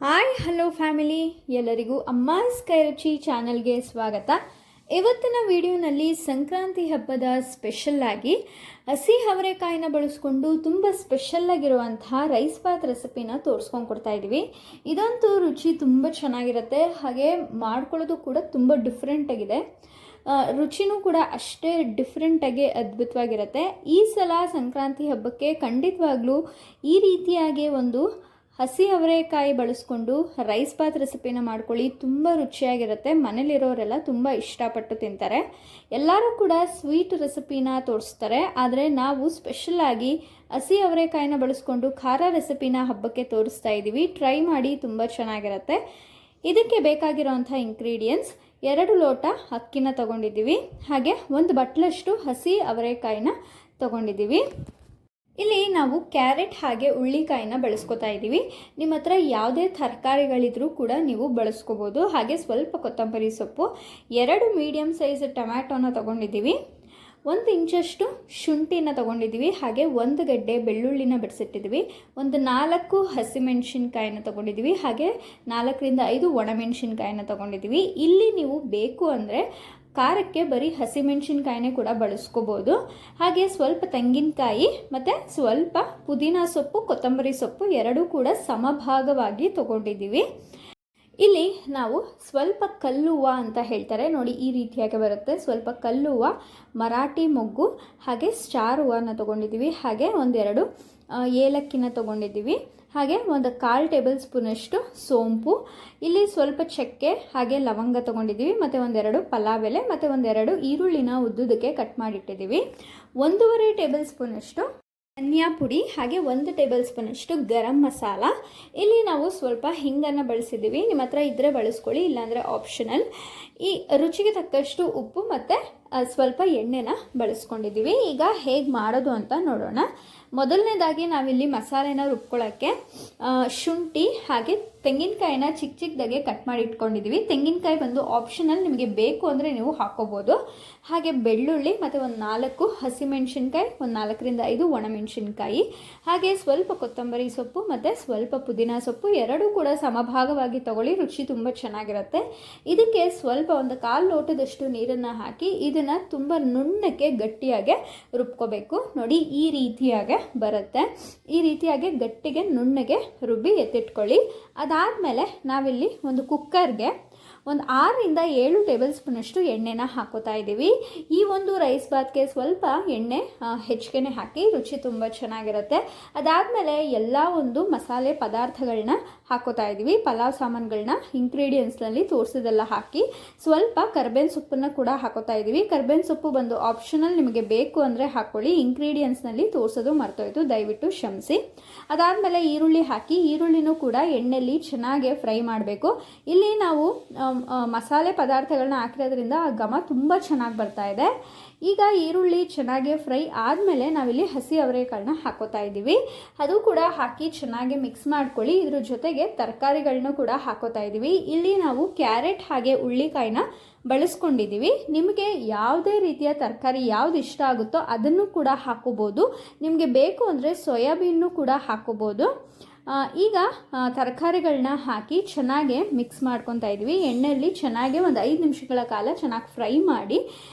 Hi hello family, ಎಲ್ಲರಿಗೂ ಅಮ್ಮಾಸ್ ಕೈ ರುಚಿ ಚಾನಲ್ಗೆ ಸ್ವಾಗತ. ಇವತ್ತಿನ ವಿಡಿಯೋನಲ್ಲಿ ಸಂಕ್ರಾಂತಿ ಹಬ್ಬದ ಸ್ಪೆಷಲ್ ಆಗಿ ಹಸಿ ಅವರೆಕಾಯಿನ ಬಳಸ್ಕೊಂಡು ತುಂಬ ಸ್ಪೆಷಲ್ ಆಗಿರುವಂತಹ ರೈಸ್ ಬಾತ್ ರೆಸಿಪಿನ ತೋರಿಸ್ಕೊಂಡು ಕೊಡ್ತಾ ಇದ್ದೀವಿ. ಇದಂತೂ ರುಚಿ ತುಂಬ ಚೆನ್ನಾಗಿರುತ್ತೆ, ಹಾಗೆ ಮಾಡ್ಕೊಳ್ಳೋದು ಕೂಡ ತುಂಬ ಡಿಫ್ರೆಂಟ್ ಆಗಿದೆ. ರುಚಿನೂ ಕೂಡ ಅಷ್ಟೇ ಡಿಫ್ರೆಂಟಾಗಿ ಅದ್ಭುತವಾಗಿರುತ್ತೆ. ಈ ಸಲ ಸಂಕ್ರಾಂತಿ ಹಬ್ಬಕ್ಕೆ ಖಂಡಿತವಾಗ್ಲೂ ಈ ರೀತಿಯಾಗಿ ಒಂದು ಹಸಿ ಅವರೆಕಾಯಿ ಬಳಸ್ಕೊಂಡು ರೈಸ್ ಬಾತ್ ರೆಸಿಪಿನ ಮಾಡ್ಕೊಳ್ಳಿ. ತುಂಬ ರುಚಿಯಾಗಿರುತ್ತೆ. ಮನೇಲಿರೋರೆಲ್ಲ ತುಂಬ ಇಷ್ಟಪಟ್ಟು ತಿಂತಾರೆ. ಎಲ್ಲರೂ ಕೂಡ ಸ್ವೀಟ್ ರೆಸಿಪಿನ ತೋರಿಸ್ತಾರೆ, ಆದರೆ ನಾವು ಸ್ಪೆಷಲಾಗಿ ಹಸಿ ಅವರೆಕಾಯಿನ ಬಳಸ್ಕೊಂಡು ಖಾರ ರೆಸಿಪಿನ ಹಬ್ಬಕ್ಕೆ ತೋರಿಸ್ತಾ ಇದ್ದೀವಿ. ಟ್ರೈ ಮಾಡಿ, ತುಂಬ ಚೆನ್ನಾಗಿರುತ್ತೆ. ಇದಕ್ಕೆ ಬೇಕಾಗಿರೋಂಥ ಇಂಗ್ರೀಡಿಯೆಂಟ್ಸ್: 2 ಲೋಟ ಅಕ್ಕಿನ ತೊಗೊಂಡಿದ್ದೀವಿ, ಹಾಗೆ 1 ಬಟ್ಲಷ್ಟು ಹಸಿ ಅವರೆಕಾಯಿನ ತೊಗೊಂಡಿದ್ದೀವಿ. ಇಲ್ಲಿ ನಾವು ಕ್ಯಾರೆಟ್ ಹಾಗೆ ಉಳ್ಳಿಕಾಯಿನ ಬಳಸ್ಕೊತಾ ಇದ್ದೀವಿ. ನಿಮ್ಮ ಹತ್ರ ಯಾವುದೇ ತರಕಾರಿಗಳಿದ್ರೂ ಕೂಡ ನೀವು ಬಳಸ್ಕೋಬೋದು. ಹಾಗೆ ಸ್ವಲ್ಪ ಕೊತ್ತಂಬರಿ ಸೊಪ್ಪು, 2 ಮೀಡಿಯಮ್ ಸೈಜ್ ಟೊಮ್ಯಾಟೊನ ತೊಗೊಂಡಿದ್ದೀವಿ, 1 ಇಂಚಷ್ಟು ಶುಂಠಿನ ತೊಗೊಂಡಿದ್ದೀವಿ, ಹಾಗೆ 1 ಗಡ್ಡೆ ಬೆಳ್ಳುಳ್ಳಿನ ಬಿಡಿಸಿಟ್ಟಿದ್ದೀವಿ, 4 ಹಸಿಮೆಣಸಿನ್ಕಾಯಿನ ತೊಗೊಂಡಿದ್ದೀವಿ, ಹಾಗೆ 4ರಿಂದ 5 ಒಣಮೆಣಸಿನ್ಕಾಯಿನ ತೊಗೊಂಡಿದ್ದೀವಿ. ಇಲ್ಲಿ ನೀವು ಬೇಕು ಅಂದರೆ ಖಾರಕ್ಕೆ ಬರೀ ಹಸಿಮೆಣಸಿನ್ಕಾಯಿನೇ ಕೂಡ ಬಳಸ್ಕೋಬೋದು. ಹಾಗೆ ಸ್ವಲ್ಪ ತೆಂಗಿನಕಾಯಿ ಮತ್ತು ಸ್ವಲ್ಪ ಪುದೀನ ಸೊಪ್ಪು, ಕೊತ್ತಂಬರಿ ಸೊಪ್ಪು 2 ಕೂಡ ಸಮಭಾಗವಾಗಿ ತೊಗೊಂಡಿದ್ದೀವಿ. ಇಲ್ಲಿ ನಾವು ಸ್ವಲ್ಪ ಕಲ್ಲುವ್ವ ಅಂತ ಹೇಳ್ತಾರೆ ನೋಡಿ, ಈ ರೀತಿಯಾಗಿ ಬರುತ್ತೆ. ಸ್ವಲ್ಪ ಕಲ್ಲುವ್ವ, ಮರಾಠಿ ಮೊಗ್ಗು, ಹಾಗೆ ಸ್ಟಾರ್ ಹೂವನ್ನ ತೊಗೊಂಡಿದ್ದೀವಿ, ಹಾಗೆ 1-2 ಏಲಕ್ಕಿನ ತೊಗೊಂಡಿದ್ದೀವಿ, ಹಾಗೆ 1 ಟೇಬಲ್ ಸ್ಪೂನಷ್ಟು ಸೋಂಪು, ಇಲ್ಲಿ ಸ್ವಲ್ಪ ಚಕ್ಕೆ ಹಾಗೆ ಲವಂಗ ತೊಗೊಂಡಿದ್ದೀವಿ, ಮತ್ತು 1-2 ಪಲಾವ್ ಎಲೆ, ಮತ್ತು 1-2 ಈರುಳ್ಳಿನ ಉದ್ದುದಕ್ಕೆ ಕಟ್ ಮಾಡಿಟ್ಟಿದ್ದೀವಿ, 1.5 ಟೇಬಲ್ ಸ್ಪೂನಷ್ಟು ಧನಿಯಾ ಪುಡಿ, ಹಾಗೆ 1 ಟೇಬಲ್ ಸ್ಪೂನಷ್ಟು ಗರಂ ಮಸಾಲ. ಇಲ್ಲಿ ನಾವು ಸ್ವಲ್ಪ ಹಿಂಗನ್ನು ಬಳಸಿದ್ದೀವಿ. ನಿಮ್ಮ ಹತ್ರ ಇದ್ದರೆ ಬಳಸ್ಕೊಳ್ಳಿ, ಇಲ್ಲಾಂದರೆ ಆಪ್ಷನಲ್. ಈ ರುಚಿಗೆ ತಕ್ಕಷ್ಟು ಉಪ್ಪು ಮತ್ತು ಸ್ವಲ್ಪ ಎಣ್ಣೆನ ಬಳಸ್ಕೊಂಡಿದ್ದೀವಿ. ಈಗ ಹೇಗೆ ಮಾಡೋದು ಅಂತ ನೋಡೋಣ. ಮೊದಲನೇದಾಗಿ ನಾವಿಲ್ಲಿ ಮಸಾಲೆನ ರುಬ್ಕೊಳ್ಳೋಕ್ಕೆ ಶುಂಠಿ ಹಾಗೆ ತೆಂಗಿನಕಾಯಿನ ಚಿಕ್ಕದಾಗೆ ಕಟ್ ಮಾಡಿ ಇಟ್ಕೊಂಡಿದ್ದೀವಿ. ತೆಂಗಿನಕಾಯಿ ಬಂದು ಆಪ್ಷನಲ್, ನಿಮಗೆ ಬೇಕು ಅಂದರೆ ನೀವು ಹಾಕೋಬೋದು. ಹಾಗೆ ಬೆಳ್ಳುಳ್ಳಿ ಮತ್ತು 4 ಹಸಿಮೆಣಸಿನ್ಕಾಯಿ, 4ರಿಂದ 5 ಒಣಮೆಣಸಿನ್ಕಾಯಿ, ಹಾಗೆ ಸ್ವಲ್ಪ ಕೊತ್ತಂಬರಿ ಸೊಪ್ಪು ಮತ್ತು ಸ್ವಲ್ಪ ಪುದೀನ ಸೊಪ್ಪು 2 ಕೂಡ ಸಮಭಾಗವಾಗಿ ತಗೊಳ್ಳಿ, ರುಚಿ ತುಂಬ ಚೆನ್ನಾಗಿರುತ್ತೆ. ಇದಕ್ಕೆ ಸ್ವಲ್ಪ 1/4 ಲೋಟದಷ್ಟು ನೀರನ್ನು ಹಾಕಿ ಇದನ್ನು ತುಂಬ ನುಣ್ಣಕ್ಕೆ ಗಟ್ಟಿಯಾಗಿ ರುಬ್ಕೋಬೇಕು. ನೋಡಿ, ಈ ರೀತಿಯಾಗಿ ಬರುತ್ತೆ. ಈ ರೀತಿಯಾಗಿ ಗಟ್ಟಿಗೆ ನುಣ್ಣಗೆ ರುಬ್ಬಿ ಎತ್ತಿಟ್ಕೊಳ್ಳಿ. ಅದಾದಮೇಲೆ ನಾವಿಲ್ಲಿ ಒಂದು ಕುಕ್ಕರ್ಗೆ 6ರಿಂದ 7 ಟೇಬಲ್ ಸ್ಪೂನಷ್ಟು ಎಣ್ಣೆನ ಹಾಕೋತಾ ಇದ್ದೀವಿ. ಈ ಒಂದು ರೈಸ್ ಬಾತ್ಗೆ ಸ್ವಲ್ಪ ಎಣ್ಣೆ ಹೆಚ್ಚಿಗೆ ಹಾಕಿ, ರುಚಿ ತುಂಬ ಚೆನ್ನಾಗಿರುತ್ತೆ. ಅದಾದಮೇಲೆ ಎಲ್ಲ ಒಂದು ಮಸಾಲೆ ಪದಾರ್ಥಗಳನ್ನ ಹಾಕೋತಾ ಇದ್ದೀವಿ. ಪಲಾವ್ ಸಾಮಾನುಗಳನ್ನ ಇಂಗ್ರೀಡಿಯೆಂಟ್ಸ್ನಲ್ಲಿ ತೋರಿಸಿದೆಲ್ಲ ಹಾಕಿ, ಸ್ವಲ್ಪ ಕರ್ಬೇವಿನ ಸೊಪ್ಪನ್ನು ಕೂಡ ಹಾಕೋತಾ ಇದ್ದೀವಿ. ಕರ್ಬೇವಿನ ಸೊಪ್ಪು ಬಂದು ಆಪ್ಷನಲ್, ನಿಮಗೆ ಬೇಕು ಅಂದರೆ ಹಾಕ್ಕೊಳ್ಳಿ. ಇಂಗ್ರೀಡಿಯೆಂಟ್ಸ್ನಲ್ಲಿ ತೋರಿಸೋದು ಮರ್ತೋಯ್ತು, ದಯವಿಟ್ಟು ಕ್ಷಮಿಸಿ. ಅದಾದಮೇಲೆ ಈರುಳ್ಳಿ ಹಾಕಿ, ಈರುಳ್ಳಿನೂ ಕೂಡ ಎಣ್ಣೆಯಲ್ಲಿ ಚೆನ್ನಾಗಿ ಫ್ರೈ ಮಾಡಬೇಕು. ಇಲ್ಲಿ ನಾವು ಮಸಾಲೆ ಪದಾರ್ಥಗಳನ್ನ ಹಾಕಿರೋದ್ರಿಂದ ಆ ಘಮ ತುಂಬ ಚೆನ್ನಾಗಿ ಬರ್ತಾ ಇದೆ. ಈಗ ಈರುಳ್ಳಿ ಚೆನ್ನಾಗಿ ಫ್ರೈ ಆದಮೇಲೆ ನಾವಿಲ್ಲಿ ಹಸಿ ಅವರೆಕಾಳನ್ನ ಹಾಕೋತಾ ಇದ್ದೀವಿ. ಅದು ಕೂಡ ಹಾಕಿ ಚೆನ್ನಾಗಿ ಮಿಕ್ಸ್ ಮಾಡ್ಕೊಳ್ಳಿ. ಇದ್ರ ಜೊತೆಗೆ ತರಕಾರಿಗಳನ್ನೂ ಕೂಡ ಹಾಕೋತಾ ಇದ್ದೀವಿ. ಇಲ್ಲಿ ನಾವು ಕ್ಯಾರೆಟ್ ಹಾಗೆ ಉಳ್ಳಿಕಾಯಿನ ಬಳಸ್ಕೊಂಡಿದ್ದೀವಿ. ನಿಮಗೆ ಯಾವುದೇ ರೀತಿಯ ತರಕಾರಿ ಯಾವ್ದು ಇಷ್ಟ ಆಗುತ್ತೋ ಅದನ್ನು ಕೂಡ ಹಾಕೋಬೋದು. ನಿಮಗೆ ಬೇಕು ಅಂದರೆ ಸೋಯಾಬೀನ್ನು ಕೂಡ ಹಾಕೋಬೋದು. ಈಗ ತರಕಾರಿಗಳನ್ನ ಹಾಕಿ ಚೆನ್ನಾಗಿ ಮಿಕ್ಸ್ ಮಾಡ್ಕೊತಾ ಇದ್ವಿ. ಎಣ್ಣೆಯಲ್ಲಿ ಚೆನ್ನಾಗಿ 5 ನಿಮಿಷಗಳ ಕಾಲ ಚೆನ್ನಾಗಿ ಫ್ರೈ ಮಾಡಿ,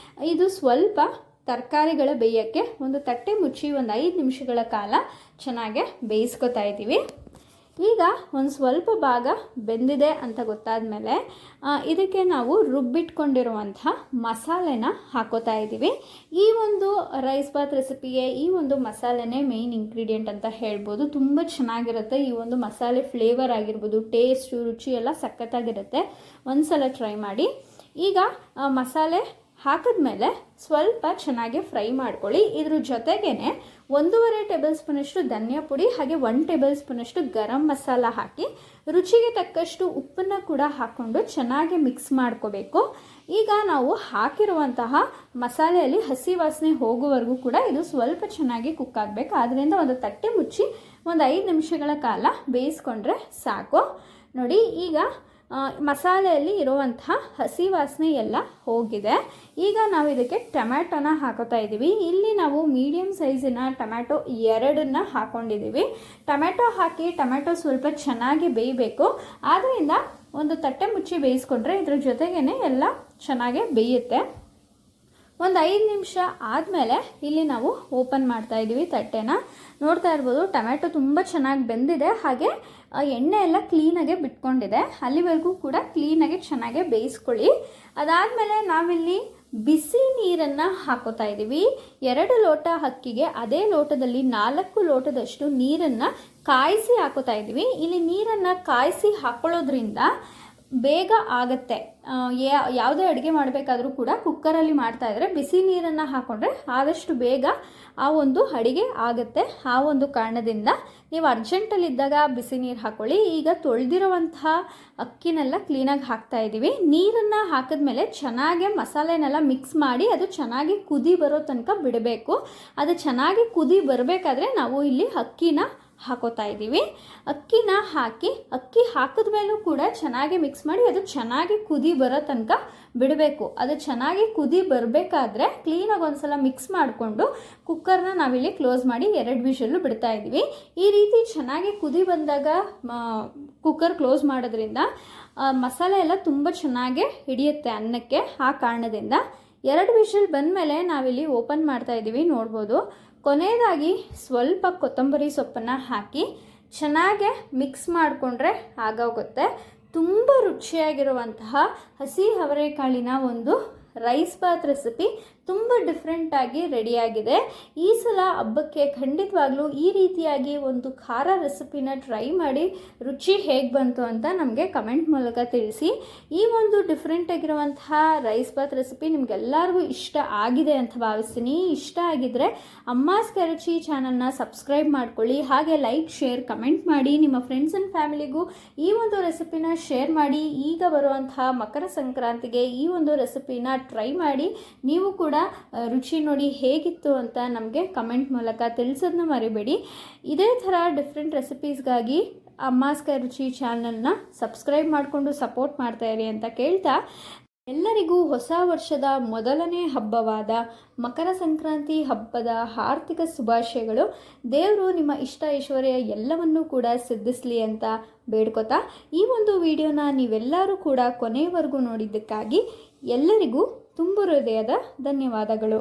ಇದು ಸ್ವಲ್ಪ ತರಕಾರಿಗಳ ಬೇಯೋಕ್ಕೆ ಒಂದು ತಟ್ಟೆ ಮುಚ್ಚಿ 5 ನಿಮಿಷಗಳ ಕಾಲ ಚೆನ್ನಾಗಿ ಬೇಯಿಸ್ಕೊತಾ ಇದ್ದೀವಿ. ಈಗ ಒಂದು ಸ್ವಲ್ಪ ಭಾಗ ಬೆಂದಿದೆ ಅಂತ ಗೊತ್ತಾದ ಮೇಲೆ ಇದಕ್ಕೆ ನಾವು ರುಬ್ಬಿಟ್ಕೊಂಡಿರುವಂಥ ಮಸಾಲೆನ ಹಾಕೋತಾ ಇದ್ದೀವಿ. ಈ ಒಂದು ರೈಸ್ ಬಾತ್ ರೆಸಿಪಿಗೆ ಈ ಒಂದು ಮಸಾಲೆನೇ ಮೇಯ್ನ್ ಇಂಗ್ರೀಡಿಯೆಂಟ್ ಅಂತ ಹೇಳ್ಬೋದು. ತುಂಬ ಚೆನ್ನಾಗಿರುತ್ತೆ. ಈ ಒಂದು ಮಸಾಲೆ ಫ್ಲೇವರ್ ಆಗಿರ್ಬೋದು, ಟೇಸ್ಟು, ರುಚಿ ಎಲ್ಲ ಸಖತ್ತಾಗಿರುತ್ತೆ. ಒಂದ್ಸಲ ಟ್ರೈ ಮಾಡಿ. ಈಗ ಮಸಾಲೆ ಹಾಕಿದ್ಮೇಲೆ ಸ್ವಲ್ಪ ಚೆನ್ನಾಗಿ ಫ್ರೈ ಮಾಡ್ಕೊಳ್ಳಿ. ಇದ್ರ ಜೊತೆಗೇ 1.5 ಟೇಬಲ್ ಸ್ಪೂನಷ್ಟು ಧನಿಯಾ ಪುಡಿ, ಹಾಗೆ 1 ಟೇಬಲ್ ಸ್ಪೂನಷ್ಟು ಗರಂ ಮಸಾಲ ಹಾಕಿ, ರುಚಿಗೆ ತಕ್ಕಷ್ಟು ಉಪ್ಪನ್ನು ಕೂಡ ಹಾಕ್ಕೊಂಡು ಚೆನ್ನಾಗಿ ಮಿಕ್ಸ್ ಮಾಡ್ಕೋಬೇಕು. ಈಗ ನಾವು ಹಾಕಿರುವಂತಹ ಮಸಾಲೆಯಲ್ಲಿ ಹಸಿ ವಾಸನೆ ಹೋಗುವವರೆಗೂ ಕೂಡ ಇದು ಸ್ವಲ್ಪ ಚೆನ್ನಾಗಿ ಕುಕ್ ಆಗಬೇಕು. ಆದ್ದರಿಂದ ಒಂದು ತಟ್ಟೆ ಮುಚ್ಚಿ 5 ನಿಮಿಷಗಳ ಕಾಲ ಬೇಯಿಸ್ಕೊಂಡ್ರೆ ಸಾಕು. ನೋಡಿ, ಈಗ ಮಸಾಲೆಯಲ್ಲಿ ಇರುವಂತಹ ಹಸಿ ವಾಸನೆ ಎಲ್ಲ ಹೋಗಿದೆ. ಈಗ ನಾವು ಇದಕ್ಕೆ ಟೊಮ್ಯಾಟೊನ ಹಾಕೋತಾ ಇದ್ದೀವಿ. ಇಲ್ಲಿ ನಾವು ಮೀಡಿಯಮ್ ಸೈಜಿನ ಟೊಮ್ಯಾಟೊ 2 ಹಾಕ್ಕೊಂಡಿದ್ದೀವಿ. ಟೊಮ್ಯಾಟೊ ಹಾಕಿ ಟೊಮ್ಯಾಟೊ ಸ್ವಲ್ಪ ಚೆನ್ನಾಗಿ ಬೇಯಬೇಕು. ಆದ್ದರಿಂದ ಒಂದು ತಟ್ಟೆ ಮುಚ್ಚಿ ಬೇಯಿಸ್ಕೊಂಡ್ರೆ ಇದ್ರ ಜೊತೆಗೇ ಎಲ್ಲ ಚೆನ್ನಾಗಿ ಬೇಯುತ್ತೆ. ಒಂದು 5 ನಿಮಿಷ ಆದಮೇಲೆ ಇಲ್ಲಿ ನಾವು ಓಪನ್ ಮಾಡ್ತಾ ಇದ್ದೀವಿ ತಟ್ಟೆನ. ನೋಡ್ತಾ ಇರ್ಬೋದು ಟೊಮ್ಯಾಟೊ ತುಂಬ ಚೆನ್ನಾಗಿ ಬೆಂದಿದೆ, ಹಾಗೆ ಎಣ್ಣೆ ಎಲ್ಲ ಕ್ಲೀನಾಗೆ ಬಿಟ್ಕೊಂಡಿದೆ. ಅಲ್ಲಿವರೆಗೂ ಕೂಡ ಕ್ಲೀನಾಗಿ ಚೆನ್ನಾಗಿ ಬೇಯಿಸ್ಕೊಳ್ಳಿ. ಅದಾದಮೇಲೆ ನಾವಿಲ್ಲಿ ಬಿಸಿ ನೀರನ್ನು ಹಾಕೋತಾ ಇದ್ದೀವಿ. 2 ಲೋಟ ಅಕ್ಕಿಗೆ ಅದೇ ಲೋಟದಲ್ಲಿ 4 ಲೋಟದಷ್ಟು ನೀರನ್ನು ಕಾಯಿಸಿ ಹಾಕೋತಾ ಇದ್ದೀವಿ. ಇಲ್ಲಿ ನೀರನ್ನು ಕಾಯಿಸಿ ಹಾಕೊಳ್ಳೋದ್ರಿಂದ ಬೇಗ ಆಗುತ್ತೆ. ಯಾವುದೇ ಅಡುಗೆ ಮಾಡಬೇಕಾದ್ರೂ ಕೂಡ ಕುಕ್ಕರಲ್ಲಿ ಮಾಡ್ತಾ ಇದ್ದರೆ ಬಿಸಿ ನೀರನ್ನು ಹಾಕ್ಕೊಂಡ್ರೆ ಆದಷ್ಟು ಬೇಗ ಆ ಒಂದು ಅಡುಗೆ ಆಗುತ್ತೆ. ಆ ಒಂದು ಕಾರಣದಿಂದ ನೀವು ಅರ್ಜೆಂಟಲ್ಲಿದ್ದಾಗ ಬಿಸಿ ನೀರು ಹಾಕ್ಕೊಳ್ಳಿ. ಈಗ ತೊಳೆದಿರುವಂತಹ ಅಕ್ಕಿನೆಲ್ಲ ಕ್ಲೀನಾಗಿ ಹಾಕ್ತಾ ಇದ್ದೀವಿ. ನೀರನ್ನು ಹಾಕಿದ್ಮೇಲೆ ಚೆನ್ನಾಗಿ ಮಸಾಲೆನೆಲ್ಲ ಮಿಕ್ಸ್ ಮಾಡಿ ಅದು ಚೆನ್ನಾಗಿ ಕುದಿ ಬರೋ ತನಕ ಬಿಡಬೇಕು. ಅದು ಚೆನ್ನಾಗಿ ಕುದಿ ಬರಬೇಕಾದ್ರೆ ನಾವು ಇಲ್ಲಿ ಅಕ್ಕಿನ ಹಾಕೋತಾ ಇದ್ದೀವಿ. ಅಕ್ಕಿನ ಹಾಕಿ ಅಕ್ಕಿ ಹಾಕಿದ್ಮೇಲೂ ಕೂಡ ಚೆನ್ನಾಗಿ ಮಿಕ್ಸ್ ಮಾಡಿ ಅದು ಚೆನ್ನಾಗಿ ಕುದಿ ಬರೋ ತನಕ ಬಿಡಬೇಕು. ಅದು ಚೆನ್ನಾಗಿ ಕುದಿ ಬರಬೇಕಾದ್ರೆ ಕ್ಲೀನಾಗಿ ಒಂದ್ಸಲ ಮಿಕ್ಸ್ ಮಾಡಿಕೊಂಡು ಕುಕ್ಕರ್ನ ನಾವಿಲ್ಲಿ ಕ್ಲೋಸ್ ಮಾಡಿ 2 ವಿಷಲ್ಲು ಬಿಡ್ತಾ ಇದ್ದೀವಿ. ಈ ರೀತಿ ಚೆನ್ನಾಗಿ ಕುದಿ ಬಂದಾಗ ಕುಕ್ಕರ್ ಕ್ಲೋಸ್ ಮಾಡೋದ್ರಿಂದ ಮಸಾಲೆ ಎಲ್ಲ ತುಂಬ ಚೆನ್ನಾಗಿ ಹಿಡಿಯುತ್ತೆ ಅನ್ನಕ್ಕೆ. ಆ ಕಾರಣದಿಂದ 2 ವಿಷಲ್ ಬಂದಮೇಲೆ ನಾವಿಲ್ಲಿ ಓಪನ್ ಮಾಡ್ತಾ ಇದ್ದೀವಿ. ನೋಡ್ಬೋದು ಕೊನೆಯದಾಗಿ ಸ್ವಲ್ಪ ಕೊತ್ತಂಬರಿ ಸೊಪ್ಪನ್ನು ಹಾಕಿ ಚೆನ್ನಾಗೆ ಮಿಕ್ಸ್ ಮಾಡಿಕೊಂಡ್ರೆ ಆಗೋಗುತ್ತೆ. ತುಂಬ ರುಚಿಯಾಗಿರುವಂತಹ ಹಸಿ ಅವರೆಕಾಳಿನ ಒಂದು ರೈಸ್ ಬಾತ್ ರೆಸಿಪಿ ತುಂಬ ಡಿಫ್ರೆಂಟಾಗಿ ರೆಡಿಯಾಗಿದೆ. ಈ ಸಲ ಹಬ್ಬಕ್ಕೆ ಖಂಡಿತವಾಗ್ಲೂ ಈ ರೀತಿಯಾಗಿ ಒಂದು ಖಾರ ರೆಸಿಪಿನ ಟ್ರೈ ಮಾಡಿ ರುಚಿ ಹೇಗೆ ಬಂತು ಅಂತ ನಮಗೆ ಕಮೆಂಟ್ ಮೂಲಕ ತಿಳಿಸಿ. ಈ ಒಂದು ಡಿಫ್ರೆಂಟಾಗಿರುವಂತಹ ರೈಸ್ ಬಾತ್ ರೆಸಿಪಿ ನಿಮಗೆಲ್ಲರಿಗೂ ಇಷ್ಟ ಆಗಿದೆ ಅಂತ ಭಾವಿಸ್ತೀನಿ. ಇಷ್ಟ ಆಗಿದ್ದರೆ ಅಮ್ಮಾಸ್ ಕೈ ರುಚಿ ಚಾನಲ್ನ ಸಬ್ಸ್ಕ್ರೈಬ್ ಮಾಡ್ಕೊಳ್ಳಿ. ಹಾಗೆ ಲೈಕ್, ಶೇರ್, ಕಮೆಂಟ್ ಮಾಡಿ. ನಿಮ್ಮ ಫ್ರೆಂಡ್ಸ್ ಆ್ಯಂಡ್ ಫ್ಯಾಮಿಲಿಗೂ ಈ ಒಂದು ರೆಸಿಪಿನ ಶೇರ್ ಮಾಡಿ. ಈಗ ಬರುವಂತಹ ಮಕರ ಸಂಕ್ರಾಂತಿಗೆ ಈ ಒಂದು ರೆಸಿಪಿನ ಟ್ರೈ ಮಾಡಿ ನೀವು ಕೂಡ ರುಚಿ ನೋಡಿ ಹೇಗಿತ್ತು ಅಂತ ನಮಗೆ ಕಮೆಂಟ್ ಮೂಲಕ ತಿಳಿಸೋದನ್ನ ಮರಿಬೇಡಿ. ಇದೇ ಥರ ಡಿಫ್ರೆಂಟ್ ರೆಸಿಪೀಸ್ಗಾಗಿ ಅಮ್ಮಾಸ್ ಕೈ ರುಚಿ ಚಾನಲ್ನ ಸಬ್ಸ್ಕ್ರೈಬ್ ಮಾಡಿಕೊಂಡು ಸಪೋರ್ಟ್ ಮಾಡ್ತಾ ಇರಿ ಅಂತ ಕೇಳ್ತಾ ಎಲ್ಲರಿಗೂ ಹೊಸ ವರ್ಷದ ಮೊದಲನೇ ಹಬ್ಬವಾದ ಮಕರ ಸಂಕ್ರಾಂತಿ ಹಬ್ಬದ ಆರ್ಥಿಕ ಶುಭಾಶಯಗಳು. ದೇವರು ನಿಮ್ಮ ಇಷ್ಟ ಐಶ್ವರ್ಯ ಎಲ್ಲವನ್ನೂ ಕೂಡ ಸಿದ್ಧಿಸಲಿ ಅಂತ ಬೇಡ್ಕೋತಾ ಈ ಒಂದು ವಿಡಿಯೋನ ನೀವೆಲ್ಲರೂ ಕೂಡ ಕೊನೆಯವರೆಗೂ ನೋಡಿದ್ದಕ್ಕಾಗಿ ಎಲ್ಲರಿಗೂ ತುಂಬ ಹೃದಯದ ಧನ್ಯವಾದಗಳು.